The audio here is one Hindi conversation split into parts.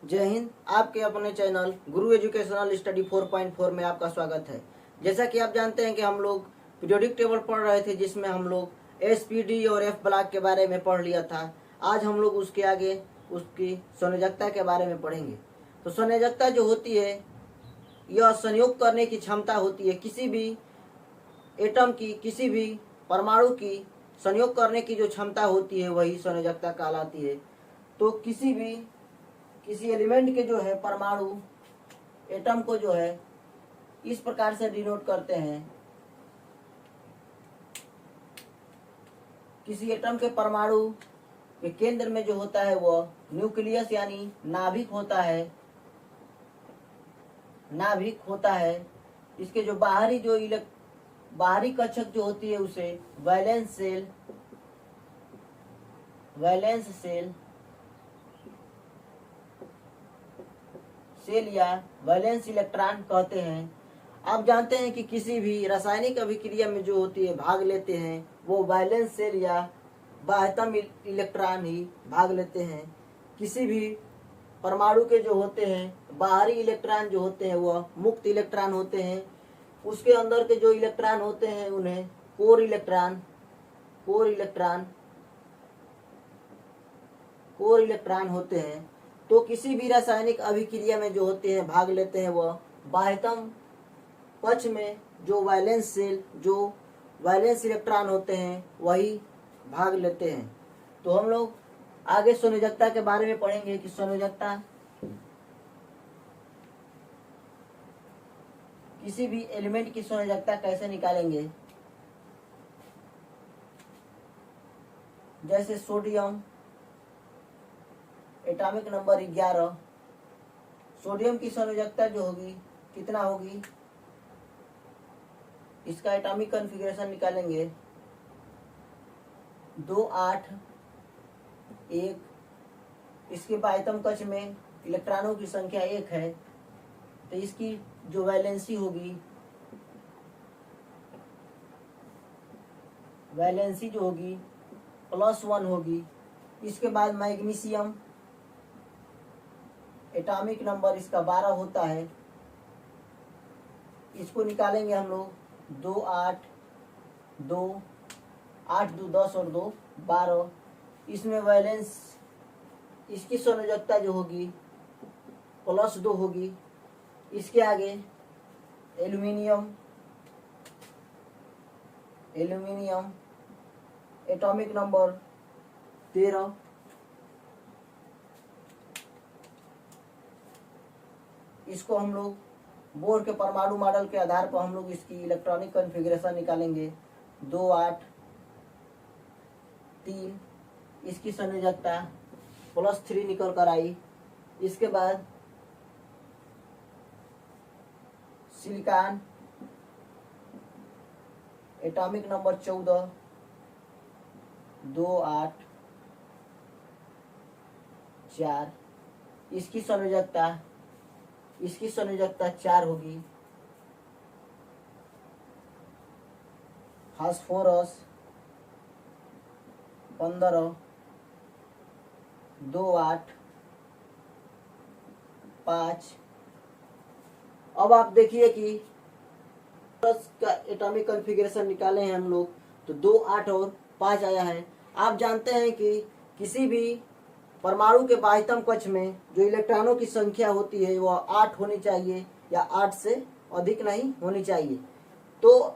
जय हिंद। आपके अपने चैनल गुरु एजुकेशनल स्टडी 4.4 में आपका स्वागत है। जैसा कि आप जानते हैं कि हम लोग पीरियोडिक टेबल पढ़ रहे थे, जिसमें हम लोग एसपीडी और एफ ब्लॉक के बारे में पढ़ लिया था। आज हम लोग उसके आगे उसकी संयोजकता के बारे में पढ़ेंगे। तो संयोजकता जो होती है, यह संयोग करने की क्षमता होती है। किसी भी एटम की, किसी भी परमाणु की संयोग करने की जो क्षमता होती है, वही संयोजकता कहलाती है। तो किसी एलिमेंट के जो है परमाणु, एटम को जो है इस प्रकार से डिनोट करते हैं। किसी एटम के परमाणु के केंद्र में जो होता है वह न्यूक्लियस यानी नाभिक होता है। इसके जो बाहरी कक्षक जो होती है उसे वैलेंस सेल या वैलेंस इलेक्ट्रॉन कहते हैं। आप जानते हैं कि किसी भी रासायनिक अभिक्रिया में जो होती है भाग लेते हैं, वो वैलेंस सेल या बाह्यतम इलेक्ट्रॉन ही भाग लेते हैं। किसी भी परमाणु के जो होते हैं बाहरी इलेक्ट्रॉन जो होते हैं वह मुक्त इलेक्ट्रॉन होते हैं। उसके अंदर के जो इलेक्ट्रॉन होते हैं उन्हें कोर इलेक्ट्रॉन होते हैं। तो किसी भी रासायनिक अभिक्रिया में जो होते हैं भाग लेते हैं, वह बाह्यतम पक्ष में जो वैलेंस इलेक्ट्रॉन होते हैं वही भाग लेते हैं। तो हम लोग आगे संयोजकता के बारे में पढ़ेंगे कि संयोजकता किसी भी एलिमेंट की संयोजकता कैसे निकालेंगे। जैसे सोडियम, एटॉमिक नंबर 11। सोडियम की संयोजकता जो होगी कितना होगी, इसका एटॉमिक कॉन्फ़िगरेशन निकालेंगे 2 8 1। इसके बाह्यतम कक्ष में इलेक्ट्रॉनों की संख्या 1 है, तो इसकी जो वैलेंसी जो होगी +1 होगी। इसके बाद मैग्नीशियम, एटॉमिक नंबर इसका 12 होता है। इसको निकालेंगे हम लोग 2 8 2 8 2 10 और 2 12। इसमें वैलेंस, इसकी संयोजकता जो होगी +2 होगी। इसके आगे एल्यूमिनियम, एटॉमिक नंबर 13। इसको हम लोग बोर के परमाणु मॉडल के आधार पर हम लोग इसकी इलेक्ट्रॉनिक कॉन्फ़िगरेशन निकालेंगे 2 8 3। इसकी संयोजकता +3 निकल कर आई। इसके बाद सिलिकॉन, एटॉमिक नंबर 14 2 8 4। इसकी संयोजकता 4 होगी। फास्फोरस 15 2 8 5। अब आप देखिए कि का एटॉमिक कॉन्फ़िगरेशन निकाले हैं हम लोग, तो 2 8 और 5 आया है। आप जानते हैं कि किसी भी परमाणु के बाह्यतम कक्ष में जो इलेक्ट्रॉनों की संख्या होती है वह 8 होनी चाहिए या 8 से अधिक नहीं होनी चाहिए। तो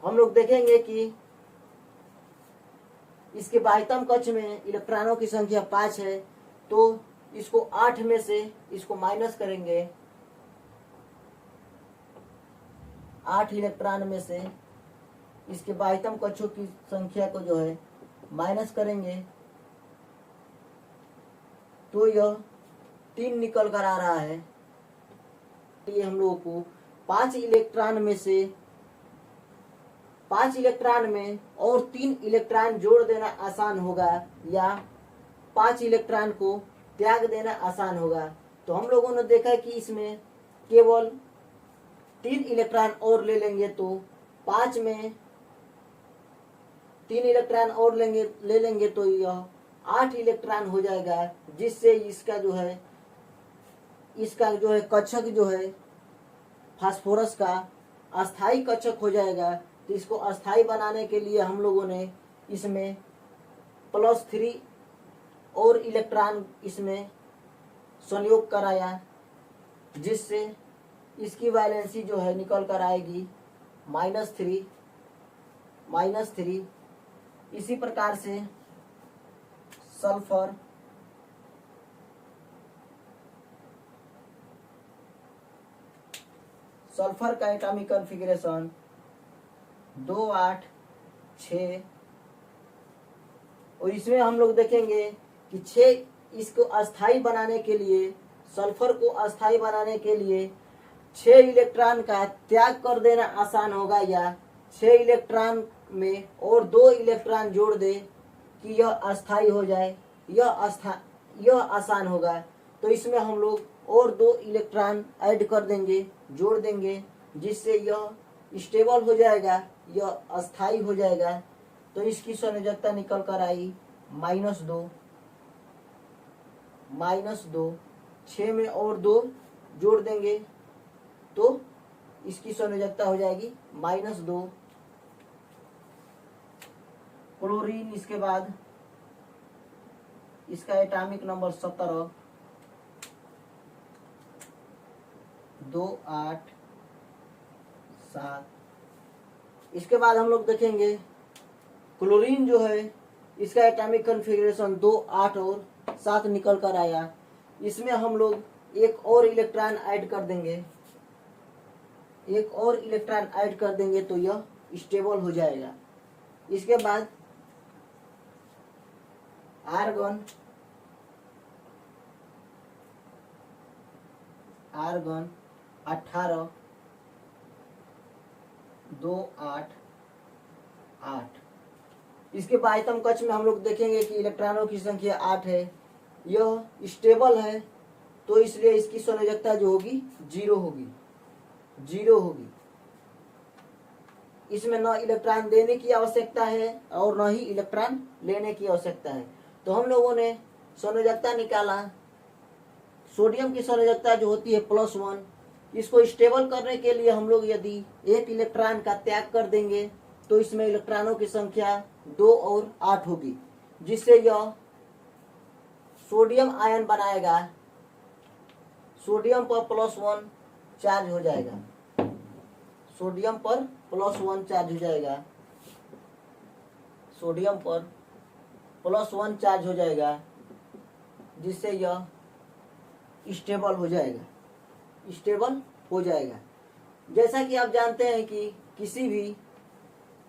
हम लोग देखेंगे कि इसके बाह्यतम कक्ष में इलेक्ट्रॉनों की संख्या 5 है, तो इसको 8 में से इसको माइनस करेंगे। 8 इलेक्ट्रॉन में से इसके बाह्यतम कक्षों की संख्या को जो है माइनस करेंगे, तो यह 3 निकल कर आ रहा है। ये हम लोगों को 5 इलेक्ट्रॉन में और 3 इलेक्ट्रॉन जोड़ देना आसान होगा, या 5 इलेक्ट्रॉन को त्याग देना आसान होगा। तो हम लोगों ने देखा कि इसमें केवल 3 इलेक्ट्रॉन और ले लेंगे, तो 5 में 3 इलेक्ट्रॉन और ले लेंगे तो यह 8 इलेक्ट्रॉन हो जाएगा, जिससे इसका जो है इसका जो है कक्षक जो है फास्फोरस का अस्थाई कक्षक हो जाएगा। तो इसको अस्थाई बनाने के लिए हम लोगों ने इसमें +3 और इलेक्ट्रॉन इसमें संयोग कराया, जिससे इसकी वैलेंसी जो है निकल कर आएगी -3। इसी प्रकार से सल्फर का एटॉमिक कॉन्फ़िगरेशन 2 8 6, और इसमें हम लोग देखेंगे कि 6 इसको अस्थाई बनाने के लिए, सल्फर को अस्थाई बनाने के लिए 6 इलेक्ट्रॉन का त्याग कर देना आसान होगा, या 6 इलेक्ट्रॉन में और 2 इलेक्ट्रॉन जोड़ दे कि यह अस्थाई हो जाए, यह आसान होगा। तो इसमें हम लोग और 2 इलेक्ट्रॉन ऐड कर देंगे, जोड़ देंगे, जिससे यह स्टेबल हो जाएगा, यह अस्थाई हो जाएगा। तो इसकी संयोजकता निकल कर आई -2। 6 में और 2 जोड़ देंगे तो इसकी संयोजकता हो जाएगी -2। क्लोरीन, इसके बाद इसका एटॉमिक नंबर 17, 2 8 7। इसके बाद हम लोग देखेंगे क्लोरीन जो है इसका एटॉमिक कॉन्फ़िगरेशन 2 8 और 7 निकल कर आया। इसमें हम लोग एक और इलेक्ट्रॉन ऐड कर देंगे, तो यह स्टेबल हो जाएगा। इसके बाद आर्गन 18, 2 8 8। इसके बाह्यतम कक्ष में हम लोग देखेंगे कि इलेक्ट्रॉनों की संख्या 8 है, यह स्टेबल है, तो इसलिए इसकी संयोजकता जो होगी 0 होगी। इसमें न इलेक्ट्रॉन देने की आवश्यकता है और न ही इलेक्ट्रॉन लेने की आवश्यकता है। तो हम लोगों ने संयोजकता निकाला, सोडियम की संयोजकता जो होती है +1। इसको स्टेबल करने के लिए हम लोग यदि 1 इलेक्ट्रॉन का त्याग कर देंगे तो इसमें इलेक्ट्रॉनों की संख्या 2 और 8 होगी, जिससे यह सोडियम आयन बनाएगा। सोडियम पर +1 चार्ज हो जाएगा, सोडियम पर +1 चार्ज हो जाएगा, जिससे यह स्टेबल हो जाएगा। जैसा कि आप जानते हैं कि किसी भी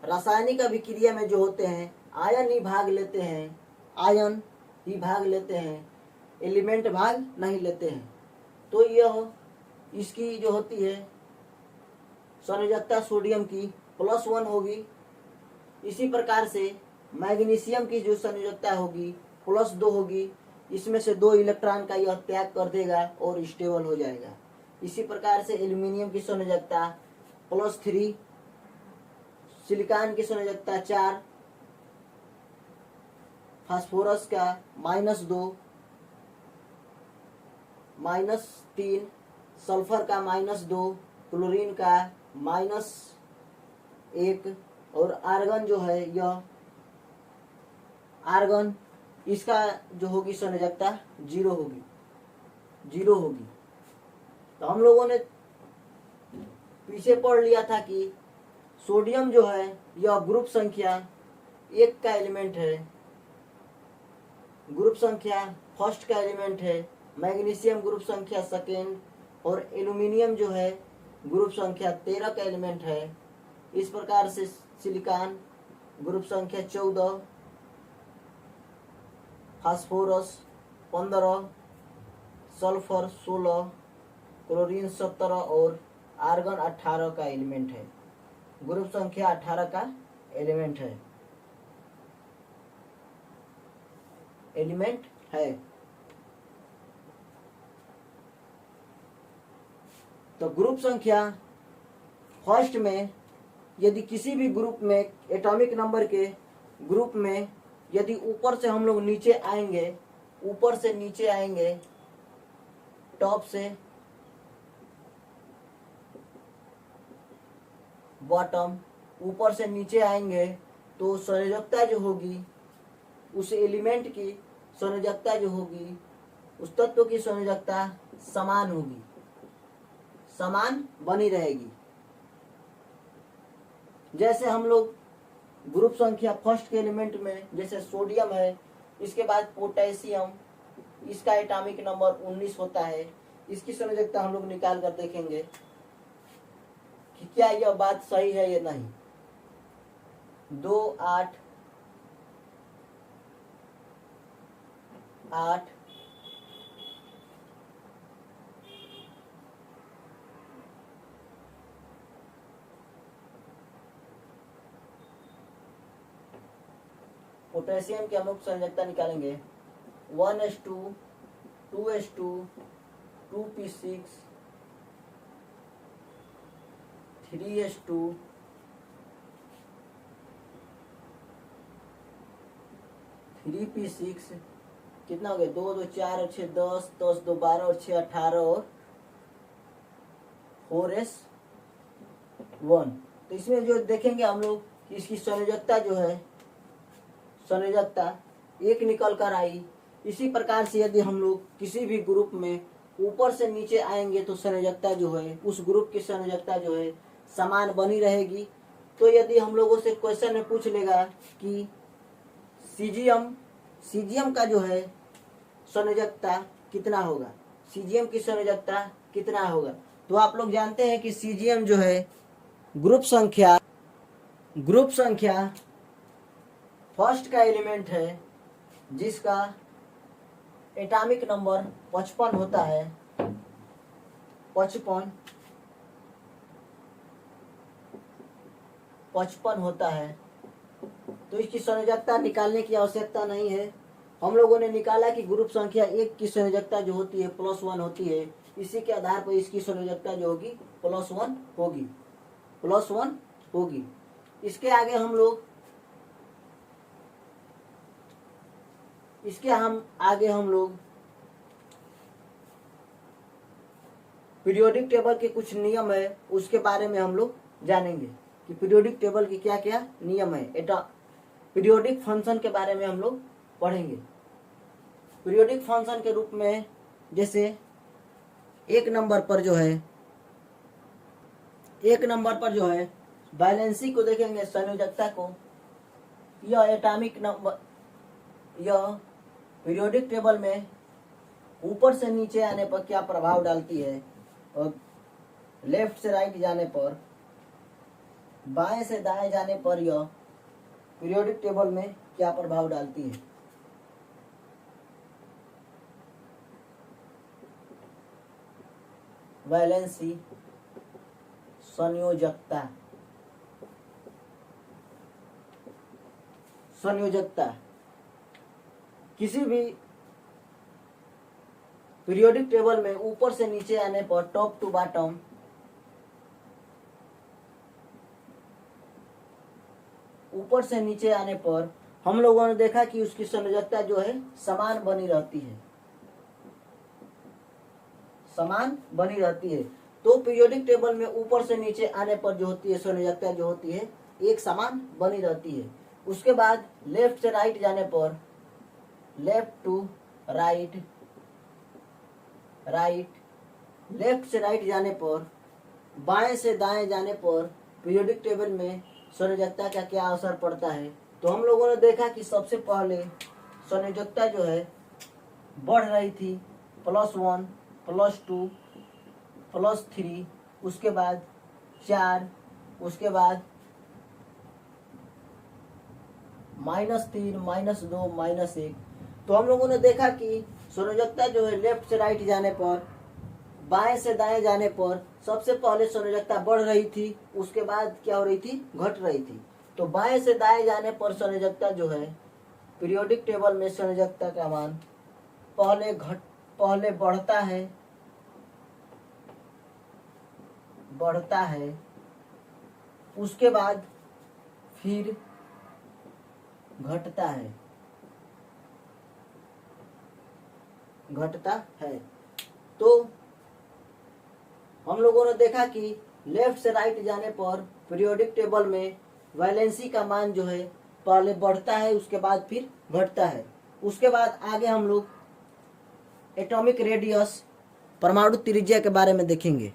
रासायनिक अभिक्रिया में जो होते हैं आयन ही भाग लेते हैं, एलिमेंट भाग नहीं लेते हैं। तो यह इसकी जो होती है संयोजकता सोडियम की +1 होगी। इसी प्रकार से मैग्नीशियम की जो संयोजकता होगी +2 होगी। इसमें से 2 इलेक्ट्रॉन का यह त्याग कर देगा और स्टेबल हो जाएगा। इसी प्रकार से एल्यूमिनियम की संयोजकता +3, सिलिकॉन की संयोजकता 4, फास्फोरस का -2, -3, सल्फर का -2, क्लोरीन का -1, और आर्गन जो है यह आर्गन इसका जो होगी संयोजकता 0 होगी। तो हम लोगों ने पीछे पढ़ लिया था कि सोडियम जो है यह ग्रुप संख्या 1 का एलिमेंट है, ग्रुप संख्या फर्स्ट का एलिमेंट है। मैग्नीशियम ग्रुप संख्या सेकेंड, और एल्यूमिनियम जो है ग्रुप संख्या 13 का एलिमेंट है। इस प्रकार से सिलिकॉन ग्रुप संख्या 14, फास्फोरस 15, सल्फर 16, क्लोरीन 17 और आर्गन 18 का एलिमेंट है। ग्रुप संख्या 18 का एलिमेंट है। तो ग्रुप संख्या फर्स्ट में यदि किसी भी ग्रुप में एटॉमिक नंबर के ग्रुप में यदि ऊपर से हम लोग नीचे आएंगे, टॉप से बॉटम, ऊपर से नीचे आएंगे तो संयोजकता जो होगी, उस एलिमेंट की संयोजकता जो होगी, उस तत्व की संयोजकता समान होगी, समान बनी रहेगी। जैसे हम लोग ग्रुप संख्या फर्स्ट के एलिमेंट में जैसे सोडियम है, इसके बाद पोटेशियम, इसका एटॉमिक नंबर 19 होता है। इसकी संयोजकता हम लोग निकाल कर देखेंगे कि क्या यह बात सही है या नहीं। 2 8 8 पोटेशियम की हम लोग संयोजकता निकालेंगे 1s2 2s2 2p6 3s2 3p6 कितना हो गया 2 2 4 और 6 10 10 2 12 और 6 18 और 4s1। तो इसमें जो देखेंगे हम लोग कि इसकी संयोजकता जो है, संयोजकता एक निकल कर आई। इसी प्रकार से यदि हम लोग किसी भी ग्रुप में ऊपर से नीचे आएंगे तो संयोजकता जो है, उस ग्रुप की संयोजकता जो है समान बनी रहेगी। तो यदि हम लोगों से क्वेश्चन में पूछ लेगा कि सीजियम का जो है संयोजकता कितना होगा, सीजियम की संयोजकता कितना होगा, तो आप लोग जानते हैं कि सीजियम जो है ग्रुप संख्या फर्स्ट का एलिमेंट है, जिसका एटॉमिक नंबर 55 होता है। 55 होता है। तो इसकी संयोजकता निकालने की आवश्यकता नहीं है। हम लोगों ने निकाला कि ग्रुप संख्या 1 की संयोजकता जो होती है +1 होती है। इसी के आधार पर इसकी संयोजकता जो होगी +1 होगी। इसके आगे हम लोग पीरियोडिक टेबल के कुछ नियम है, उसके बारे में हम लोग जानेंगे कि पीरियोडिक टेबल की क्या क्या नियम है। पीरियोडिक फंक्शन के बारे में हम लोग पढ़ेंगे। पीरियोडिक फंक्शन के रूप में जैसे एक नंबर पर जो है बैलेंसी को देखेंगे, संयोजकता को। यह एटॉमिक नंबर, यह पीरियोडिक टेबल में ऊपर से नीचे आने पर क्या प्रभाव डालती है और लेफ्ट से राइट जाने पर, बाएं से दाएं जाने पर यह पीरियोडिक टेबल में क्या प्रभाव डालती है। वैलेंसी, संयोजकता किसी भी पीरियोडिक टेबल में ऊपर से नीचे आने पर, टॉप टू बॉटम, ऊपर से नीचे आने पर हम लोगों ने देखा कि उसकी संयोजकता जो है समान बनी रहती है। तो पीरियोडिक टेबल में ऊपर से नीचे आने पर जो होती है संयोजकता जो होती है एक समान बनी रहती है। उसके बाद लेफ्ट से राइट जाने पर, लेफ्ट टू राइट, लेफ्ट से राइट जाने पर, बाएं से दाएं जाने पर पीरियोडिक टेबल में संयोजकता का क्या असर पड़ता है। तो हम लोगों ने देखा कि सबसे पहले संयोजकता जो है बढ़ रही थी, +1 +2 +3, उसके बाद 4, उसके बाद -3 -2 -1। तो हम लोगों ने देखा कि संयोजकता जो है लेफ्ट से राइट जाने पर, बाएं से दाएं जाने पर सबसे पहले संयोजकता बढ़ रही थी, उसके बाद क्या हो रही थी, घट रही थी। तो बाएं से दाएं जाने पर संयोजकता जो है पीरियोडिक टेबल में संयोजकता का मान पहले बढ़ता है, उसके बाद फिर घटता है। तो हम लोगों ने देखा कि लेफ्ट से राइट जाने पर पीरियोडिक टेबल में वैलेंसी का मान जो है पहले बढ़ता है, उसके बाद फिर घटता है। उसके बाद आगे हम लोग एटॉमिक रेडियस, परमाणु त्रिज्या के बारे में देखेंगे।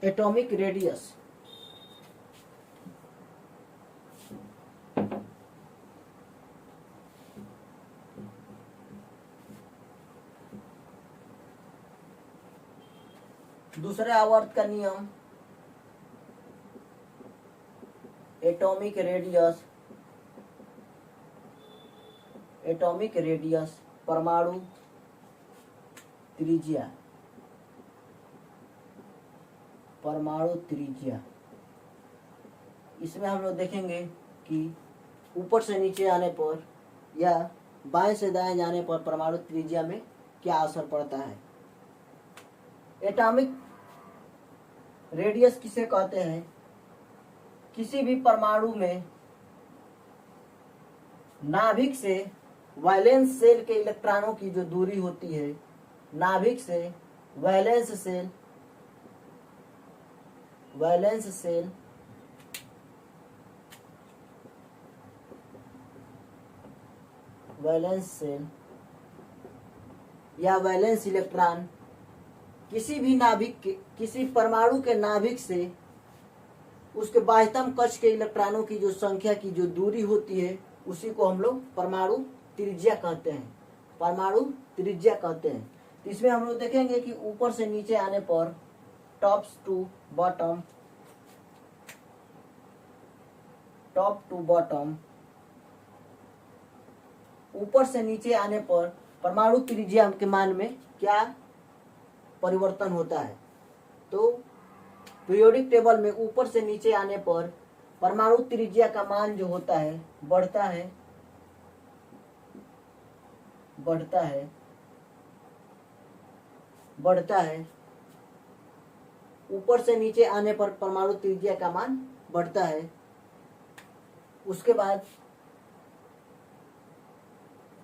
एटॉमिक रेडियस, दूसरे आवर्त का नियम, एटॉमिक रेडियस, एटॉमिक रेडियस परमाणु त्रिज्या, परमाणु त्रिज्या। इसमें हम लोग देखेंगे कि ऊपर से नीचे आने पर या बाएं से दाएं जाने पर परमाणु त्रिज्या में क्या असर पड़ता है। एटॉमिक रेडियस किसे कहते हैं? किसी भी परमाणु में नाभिक से वैलेंस सेल के इलेक्ट्रॉनों की जो दूरी होती है, नाभिक से valence shell, valence shell valence shell या वैलेंस इलेक्ट्रॉन किसी भी नाभिक के, किसी परमाणु के नाभिक से उसके बाह्यतम कक्ष के इलेक्ट्रॉनों की जो संख्या की जो दूरी होती है, उसी को हम लोग परमाणु त्रिज्या कहते हैं, परमाणु त्रिज्या कहते हैं। तो इसमें हम लोग देखेंगे कि ऊपर से नीचे आने पर, tops to bottom, top to bottom, ऊपर से नीचे आने पर परमाणु त्रिज्या के मान में क्या परिवर्तन होता है। तो पीरियोडिक टेबल में ऊपर से नीचे आने पर परमाणु त्रिज्या का मान जो होता है बढ़ता है, बढ़ता है, बढ़ता है। ऊपर से नीचे आने पर परमाणु त्रिज्या का मान बढ़ता है। उसके बाद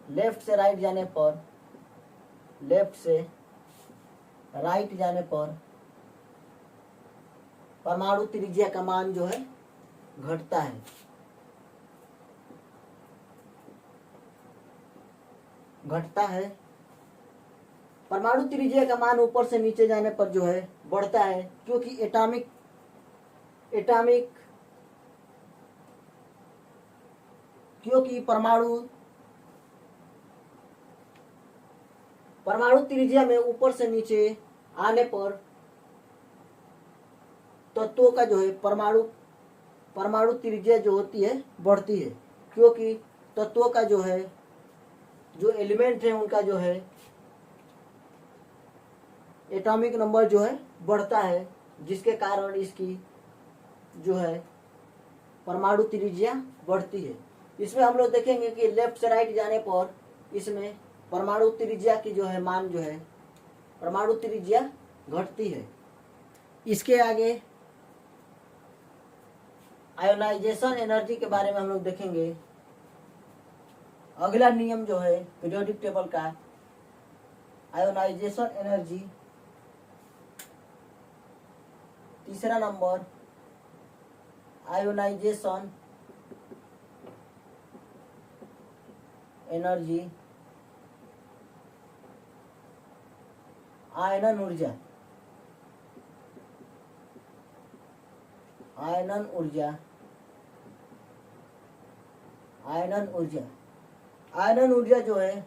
लेफ्ट से राइट जाने पर, लेफ्ट से राइट जाने पर परमाणु त्रिज्या का मान जो है घटता है, घटता है। परमाणु त्रिज्या का मान ऊपर से नीचे जाने पर जो है बढ़ता है, क्योंकि एटॉमिक क्योंकि परमाणु त्रिज्या में ऊपर से नीचे आने पर तत्वों का जो है परमाणु त्रिज्या जो होती है बढ़ती है, क्योंकि तत्वों का जो है, जो एलिमेंट है उनका जो है एटॉमिक नंबर जो है बढ़ता है, जिसके कारण इसकी जो है परमाणु त्रिज्या बढ़ती है। इसमें हम लोग देखेंगे कि लेफ्ट से राइट जाने पर इसमें परमाणु त्रिज्या की जो है मान जो है, परमाणु त्रिज्या घटती है। इसके आगे आयोनाइजेशन एनर्जी के बारे में हम लोग देखेंगे। अगला नियम जो है पीरियोडिक टेबल का, आयोनाइजेशन एनर्जी, तीसरा नंबर आयोनाइजेशन एनर्जी, आयनन ऊर्जा, आयनन ऊर्जा, आयनन ऊर्जा। आयनन ऊर्जा जो है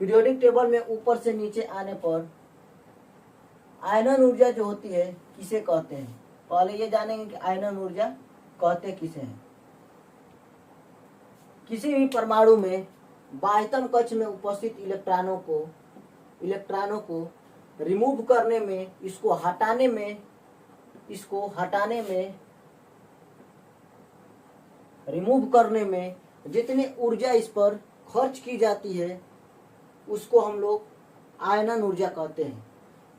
पीरियोडिक टेबल में ऊपर से नीचे आने पर आयनन ऊर्जा जो होती है किसे कहते हैं। पहले ये जानेंगे कि आयनन ऊर्जा कहते किसे हैं। किसी भी परमाणु में बाह्यतम कक्ष में उपस्थित इलेक्ट्रॉनों को रिमूव करने में, इसको हटाने में रिमूव करने में जितनी ऊर्जा इस पर खर्च की जाती है, उसको हम लोग आयनन ऊर्जा कहते हैं।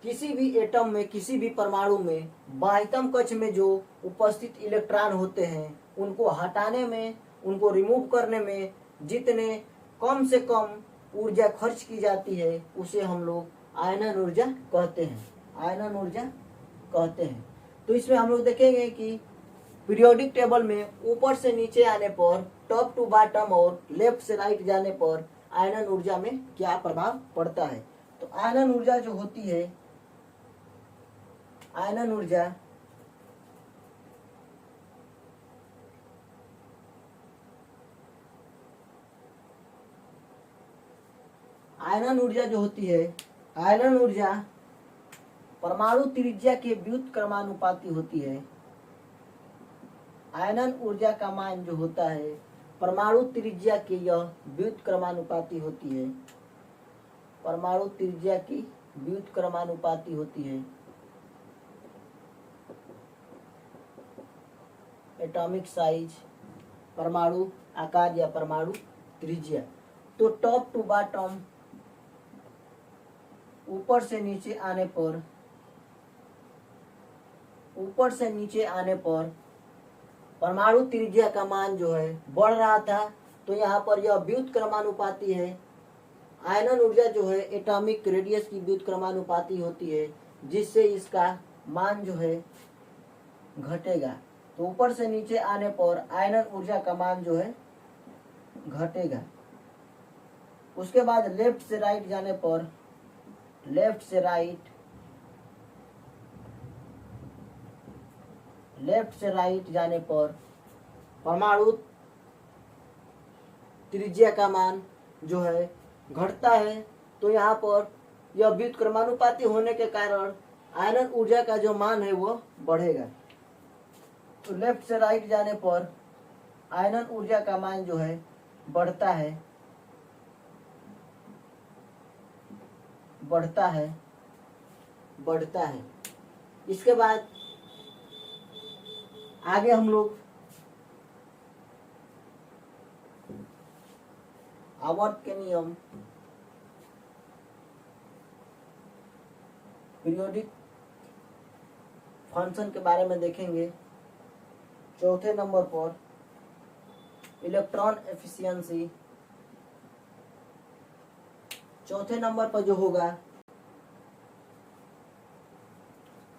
किसी भी एटम में, किसी भी परमाणु में बाह्यतम कक्ष में जो उपस्थित इलेक्ट्रॉन होते हैं, उनको हटाने में, उनको रिमूव करने में जितने कम से कम ऊर्जा खर्च की जाती है उसे हम लोग आयनन ऊर्जा कहते हैं, आयनन ऊर्जा कहते हैं। तो इसमें हम लोग देखेंगे कि पीरियोडिक टेबल में ऊपर से नीचे आने पर, टॉप टू बॉटम और लेफ्ट से राइट जाने पर आयनन ऊर्जा में क्या प्रभाव पड़ता है। तो आयनन ऊर्जा जो होती है, आयनन ऊर्जा आयनन ऊर्जा जो होती है, आयनन ऊर्जा परमाणु त्रिज्या के व्युत्क्रमानुपाती होती है। आयनन ऊर्जा का मान जो होता है परमाणु त्रिज्या के यह व्युत्क्रमानुपाती होती है, परमाणु त्रिज्या की व्युत्क्रमानुपाती होती है। एटॉमिक साइज, परमाणु आकार या परमाणु त्रिज्या। तो टॉप टू बॉटम, ऊपर से नीचे आने पर, ऊपर से नीचे आने पर परमाणु त्रिज्या का मान जो है बढ़ रहा था, तो यहाँ पर यह व्युत्क्रमानुपाती है। आयनन ऊर्जा जो है एटॉमिक रेडियस की व्युत्क्रमानुपाती होती है, जिससे इसका मान जो है घटेगा। तो ऊपर से नीचे आने पर आयनन ऊर्जा का मान जो है घटेगा। उसके बाद लेफ्ट से राइट जाने पर, लेफ्ट से राइट, लेफ्ट से राइट जाने पर परमाणु त्रिज्या का मान जो है घटता है। तो यहाँ पर यह व्युत्क्रमानुपाती होने के कारण आयनन ऊर्जा का जो मान है वो बढ़ेगा। तो लेफ्ट से राइट जाने पर आयनन ऊर्जा का मान जो है बढ़ता है, बढ़ता है, बढ़ता है। इसके बाद आगे हम लोग आवर्त के नियम, पीरियोडिक फंक्शन के बारे में देखेंगे। चौथे नंबर पर इलेक्ट्रॉन एफिशिएंसी, चौथे नंबर पर जो होगा,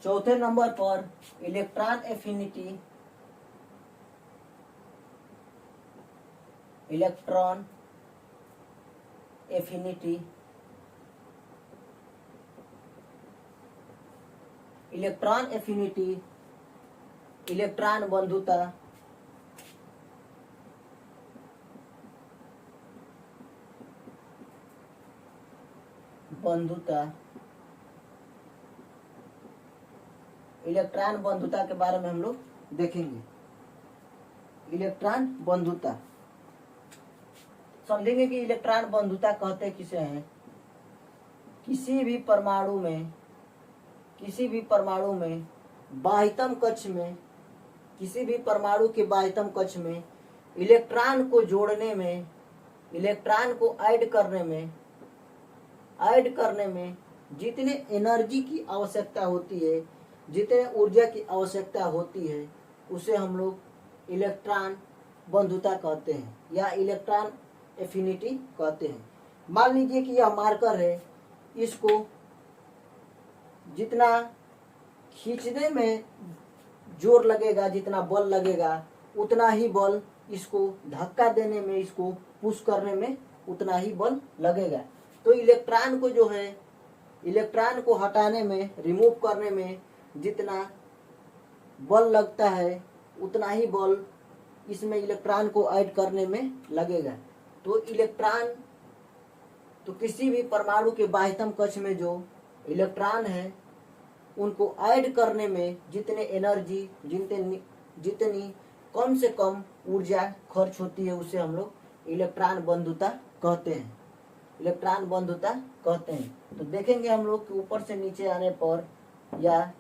चौथे नंबर पर electron affinity, electron affinity, electron affinity, electron बंधुता, बंधुता, इलेक्ट्रॉन बंधुता के बारे में हम लोग देखेंगे। इलेक्ट्रॉन बंधुता समझेंगे कि इलेक्ट्रॉन बंधुता कहते किसे हैं। किसी भी परमाणु में, किसी भी परमाणु में बाह्यतम कक्ष में, किसी भी परमाणु के बाह्यतम कक्ष में इलेक्ट्रॉन को जोड़ने में, इलेक्ट्रॉन को ऐड करने में, ऐड करने में जितने एनर्जी की आवश्यकता होती है, जितने ऊर्जा की आवश्यकता होती है, उसे हम लोग इलेक्ट्रॉन बंधुता कहते हैं या इलेक्ट्रॉन एफिनिटी कहते हैं। मान लीजिए कि यह मार्कर है, इसको जितना खींचने में जोर लगेगा, जितना बल लगेगा, उतना ही बल इसको धक्का देने में, इसको पुश करने में उतना ही बल लगेगा। तो इलेक्ट्रॉन को जो है, इलेक्ट्रॉन को हटाने में, रिमूव करने में जितना बल लगता है, उतना ही बल इसमें इलेक्ट्रॉन को ऐड करने में लगेगा। तो इलेक्ट्रॉन, तो किसी भी परमाणु के बाह्यतम कक्ष में जो इलेक्ट्रॉन है, उनको ऐड करने में जितने एनर्जी, जितनी कम से कम ऊर्जा खर्च होती है, उसे हम लोग इलेक्ट्रॉन बंधुता कहते हैं, इलेक्ट्रॉन बंधुता कहते हैं। तो देखेंगे हम लोग कि ऊपर से नीचे आने पर या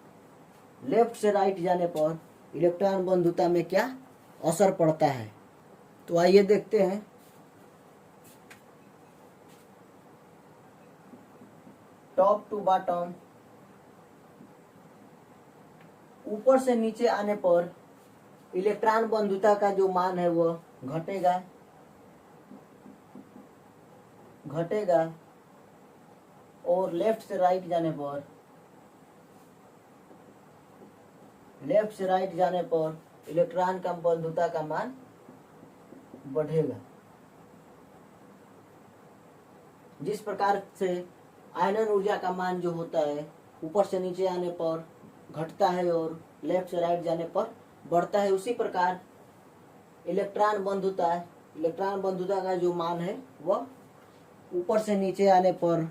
लेफ्ट से राइट जाने पर इलेक्ट्रॉन बंधुता में क्या असर पड़ता है। तो आइए देखते हैं। टॉप टू बॉटम, ऊपर से नीचे आने पर इलेक्ट्रॉन बंधुता का जो मान है वह घटेगा। घटेगा और लेफ्ट से राइट जाने पर इलेक्ट्रॉन का बंधुता का मान बढ़ेगा। जिस प्रकार से आयनन ऊर्जा का मान जो होता है ऊपर से नीचे आने पर घटता है और लेफ्ट से राइट जाने पर बढ़ता है, उसी प्रकार इलेक्ट्रॉन बंधुता का जो मान है वह ऊपर से नीचे आने पर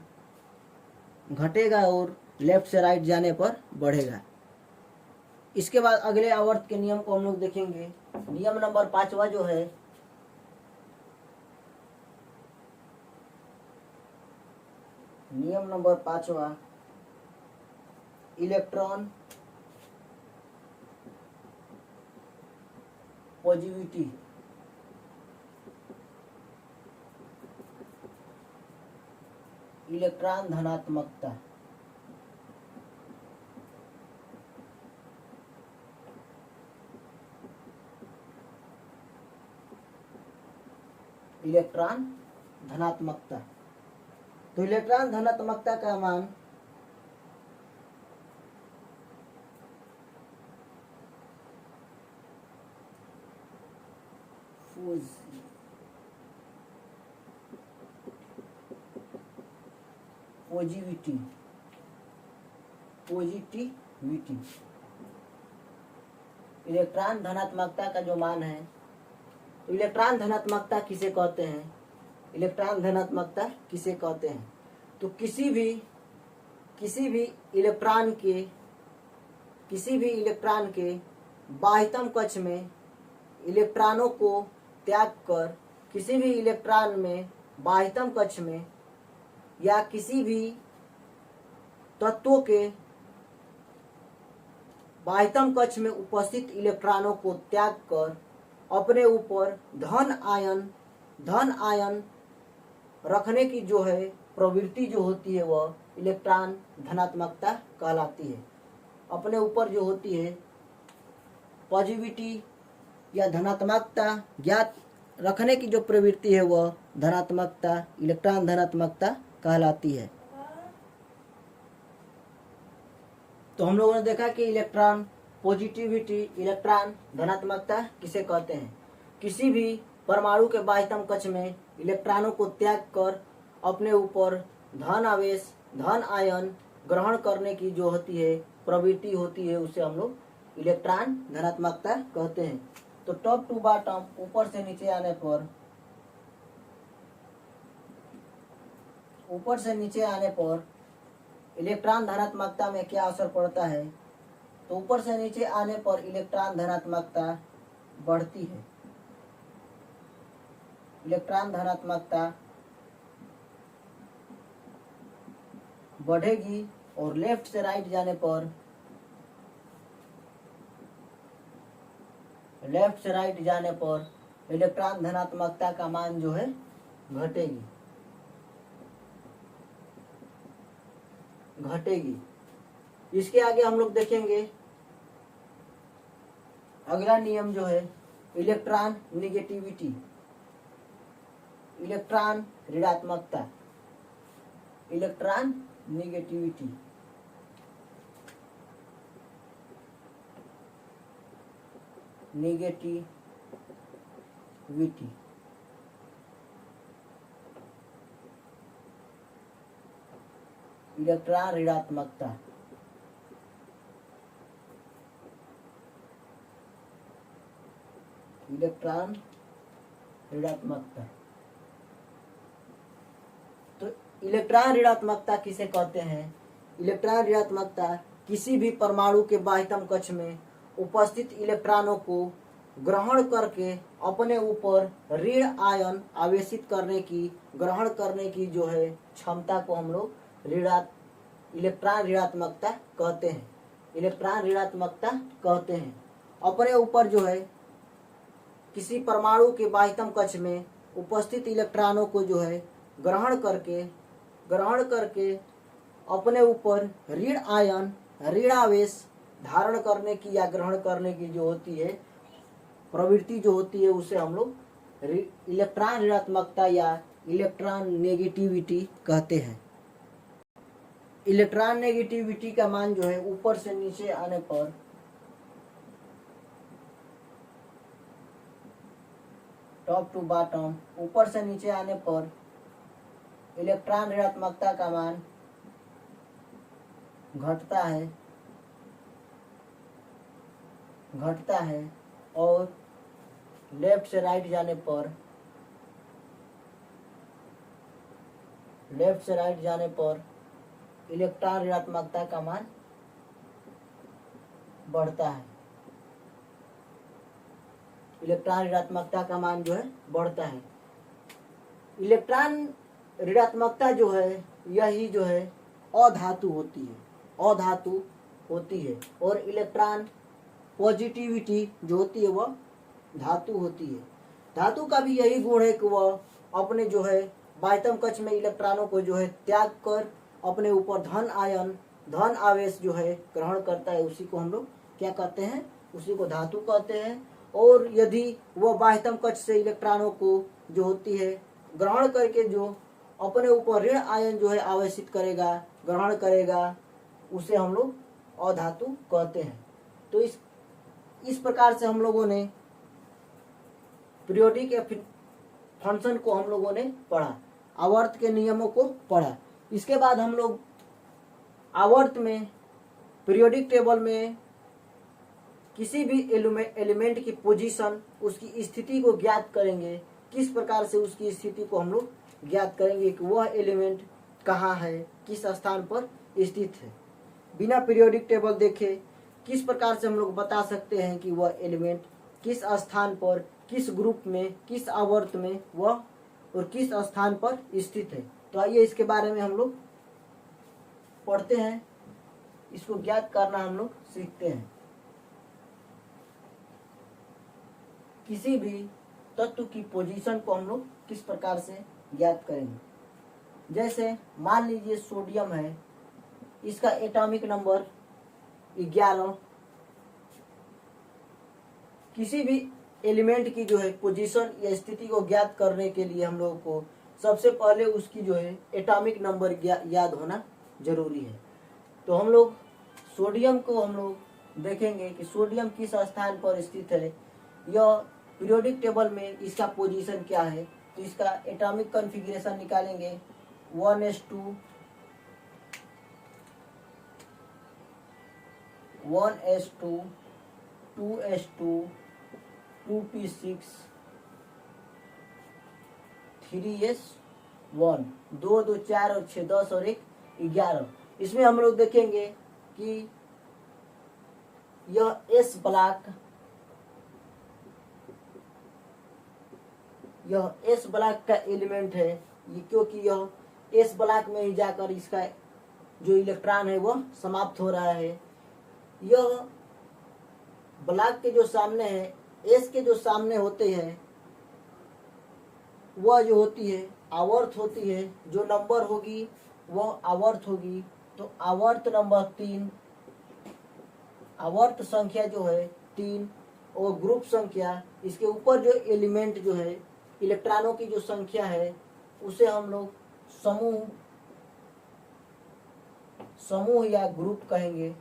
घटेगा और लेफ्ट से राइट जाने पर बढ़ेगा। इसके बाद अगले आवर्त के नियम को हम लोग देखेंगे। नियम नंबर 5वां जो है, नियम नंबर 5वां, इलेक्ट्रॉन पॉजिटिविटी। इलेक्ट्रॉन धनात्मकता। इलेक्ट्रॉन धनात्मकता। तो इलेक्ट्रॉन धनात्मकता का मान पॉजिटिविटी इलेक्ट्रॉन धनात्मकता का जो मान है, तो इलेक्ट्रॉन धनात्मकता किसे कहते हैं? इलेक्ट्रॉन धनात्मकता किसे कहते हैं? तो किसी भी इलेक्ट्रॉन के बाह्यतम कक्ष में इलेक्ट्रॉनों को त्याग कर किसी भी इलेक्ट्रॉन में बाह्यतम कक्ष में या किसी भी तत्वों के बाह्यतम कक्ष में उपस्थित इलेक्ट्रॉनों को त्याग कर अपने ऊपर धन आयन रखने की जो है प्रवृत्ति जो होती है वह इलेक्ट्रॉन धनात्मकता कहलाती है। अपने ऊपर जो होती है पॉजिटिविटी या धनात्मकता ज्ञात रखने की जो प्रवृत्ति है वह धनात्मकता, इलेक्ट्रॉन धनात्मकता कहलाती है। तो हम लोगों ने देखा कि इलेक्ट्रॉन पॉजिटिविटी, इलेक्ट्रॉन धनात्मकता किसे कहते हैं? किसी भी परमाणु के बाह्यतम कक्ष में इलेक्ट्रॉनों को त्याग कर अपने ऊपर धन आवेश, धन आयन ग्रहण करने की जो होती है प्रवृत्ति होती है, उसे हम लोग इलेक्ट्रॉन धनात्मकता कहते हैं। तो टॉप टू बॉटम, ऊपर से नीचे आने पर इलेक्ट्रॉन धनात्मकता में क्या असर पड़ता है? तो ऊपर से नीचे आने पर इलेक्ट्रॉन धनात्मकता बढ़ती है। इलेक्ट्रॉन धनात्मकता बढ़ेगी और लेफ्ट से राइट जाने पर इलेक्ट्रॉन धनात्मकता का मान जो है घटेगी। इसके आगे हम लोग देखेंगे अगला नियम जो है इलेक्ट्रॉन निगेटिविटी, इलेक्ट्रॉन ऋणात्मकता। इलेक्ट्रॉन निगेटिविटी इलेक्ट्रॉन ऋणात्मकता। इलेक्ट्रॉन ऋणात्मकता। तो इलेक्ट्रॉन ऋणात्मकता किसे कहते हैं? इलेक्ट्रॉन ऋणात्मकता किसी भी परमाणु के बाह्यतम कक्ष में उपस्थित इलेक्ट्रॉनों को ग्रहण करके अपने ऊपर ऋण आयन आवेशित ग्रहण करने की जो है क्षमता को हम लोग इलेक्ट्रॉन ऋणात्मकता कहते हैं। इलेक्ट्रॉन ऋणात्मकता कहते हैं। अपने ऊपर जो है किसी परमाणु के बाह्यतम कक्ष में उपस्थित इलेक्ट्रॉनों को जो है ग्रहण करके अपने पर ऋण आयन, ऋण आवेश धारण करने की या ग्रहण करने की जो होती है प्रवृत्ति जो होती है, उसे हम लोग इलेक्ट्रॉन ऋणात्मकता या इलेक्ट्रॉन नेगेटिविटी कहते हैं। इलेक्ट्रॉन नेगेटिविटी का मान जो है ऊपर से नीचे आने पर टॉप टू बॉटम, ऊपर से नीचे आने पर इलेक्ट्रॉन ऋणात्मकता का मान घटता है और लेफ्ट से राइट जाने पर इलेक्ट्रॉन ऋणात्मकता का मान बढ़ता है। इलेक्ट्रॉन ऋणात्मकता का मान जो है बढ़ता है। इलेक्ट्रॉन ऋणात्मकता जो है यही जो है अधातु होती है और इलेक्ट्रॉन पॉजिटिविटी जो होती है वह धातु होती है। धातु का भी यही गुण है कि वह अपने जो है बाह्यतम कक्ष में इलेक्ट्रॉनों को जो है त्याग कर अपने ऊपर धन आवेश जो है ग्रहण करता है। उसी को हम लोग क्या कहते हैं, उसी को धातु कहते हैं। और यदि वह बाह्यतम कक्ष से इलेक्ट्रॉनों को जो होती है ग्रहण करके जो अपने ऊपर ऋण आयन जो है आवेशित करेगा, ग्रहण करेगा, उसे हम लोग अधातु कहते हैं। तो इस प्रकार से हम लोगों ने पीरियोडिक फंक्शन को हम लोगों ने पढ़ा, आवर्त के नियमों को पढ़ा। इसके बाद हम लोग आवर्त में पीरियोडिक टेबल में किसी भी एलिमेंट की पोजीशन, उसकी स्थिति को ज्ञात करेंगे। किस प्रकार से उसकी स्थिति को हम लोग ज्ञात करेंगे कि वह एलिमेंट कहाँ है, किस स्थान पर स्थित है। बिना पीरियोडिक टेबल देखे किस प्रकार से हम लोग बता सकते हैं कि वह एलिमेंट किस स्थान पर, किस ग्रुप में, किस आवर्त में वह और किस स्थान पर स्थित है। तो आइए इसके बारे में हम लोग पढ़ते हैं, इसको ज्ञात करना हम लोग सीखते हैं। किसी भी तत्व की पोजीशन को हम लोग किस प्रकार से ज्ञात करेंगे। जैसे मान लीजिए सोडियम है, इसका एटॉमिक नंबर 11। किसी भी एलिमेंट की जो है पोजीशन या स्थिति को ज्ञात करने के लिए हम लोगों को सबसे पहले उसकी जो है एटॉमिक नंबर याद होना जरूरी है। तो हम लोग सोडियम को हम लोग देखेंगे कि सोडियम किस स्थान पर स्थित है। यह पीरियोडिक टेबल में इसका पोजीशन क्या है, तो इसका एटॉमिक कॉन्फ़िगरेशन निकालेंगे। 1s2 2s2 2p6 3s1 2 2 4 और 6 10 और 1 11। इसमें हम लोग देखेंगे कि यह एस ब्लॉक का एलिमेंट है, ये क्योंकि यह एस ब्लॉक में ही जाकर इसका जो इलेक्ट्रॉन है वह समाप्त हो रहा है। यह ब्लॉक के जो सामने है, एस के जो सामने होते हैं वह जो होती है आवर्त होती है। जो नंबर होगी वह आवर्त होगी। तो आवर्त नंबर 3, आवर्त संख्या जो है 3 और ग्रुप संख्या, इसके ऊपर जो एलिमेंट जो है इलेक्ट्रॉनों की जो संख्या है उसे हम लोग समूह या ग्रुप कहेंगे।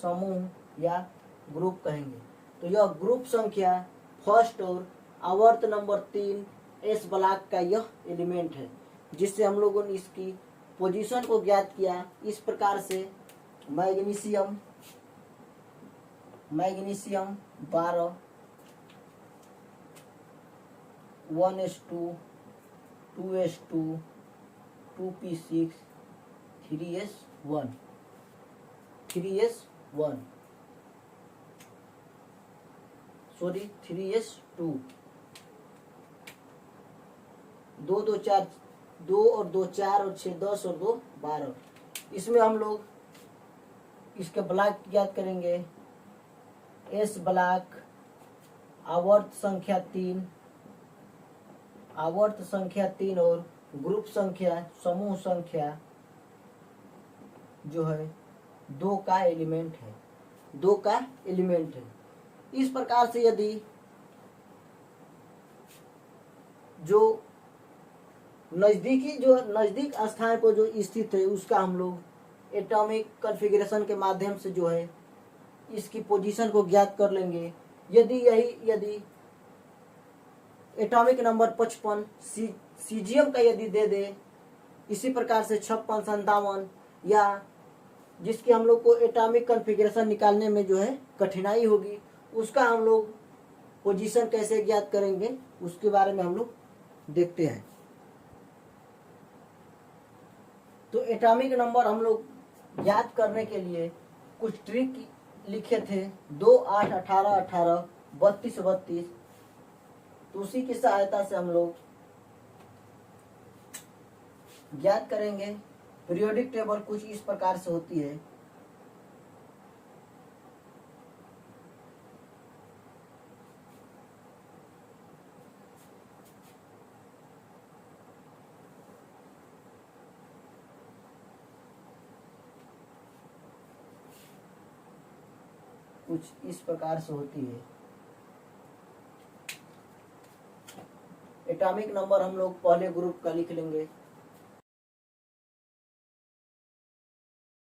समूह या ग्रुप कहेंगे। तो यह ग्रुप संख्या फर्स्ट और आवर्त नंबर 3 एस ब्लॉक का यह एलिमेंट है, जिससे हम लोगों ने इसकी पोजीशन को ज्ञात किया। इस प्रकार से magnesium 12 1s2 2s2 2p6 3s1 3s2 2 2 4 2 और 2 4 और 6 10 और 2 12। इसमें हम लोग इसके ब्लॉक याद करेंगे। एस ब्लॉक आवर्त संख्या 3 और ग्रुप संख्या, समूह संख्या जो है 2 का एलिमेंट है। इस प्रकार से यदि जो नज़दीक स्थान पर जो स्थित है उसका हम लोग एटॉमिक कॉन्फ़िगरेशन के माध्यम से जो है इसकी पोजीशन को ज्ञात कर लेंगे। यदि एटॉमिक नंबर 55 सीजियम का यदि दे दे, इसी प्रकार से 56, 57 या जिसकी हम लोग को एटॉमिक कॉन्फ़िगरेशन निकालने में जो है कठिनाई होगी, उसका हम लोग पोजीशन कैसे ज्ञात करेंगे उसके बारे में हम लोग देखते हैं। तो एटॉमिक नंबर हम लोग ज्ञात करने के लिए कुछ ट्रिक लिखे थे, 2, 8, 18, 18, 32, 32। तो उसी की सहायता से हम लोग ज्ञात करेंगे। पीरियोडिक टेबल कुछ इस प्रकार से होती है। कुछ इस प्रकार से होती है। एटॉमिक नंबर हम लोग पहले ग्रुप का लिख लेंगे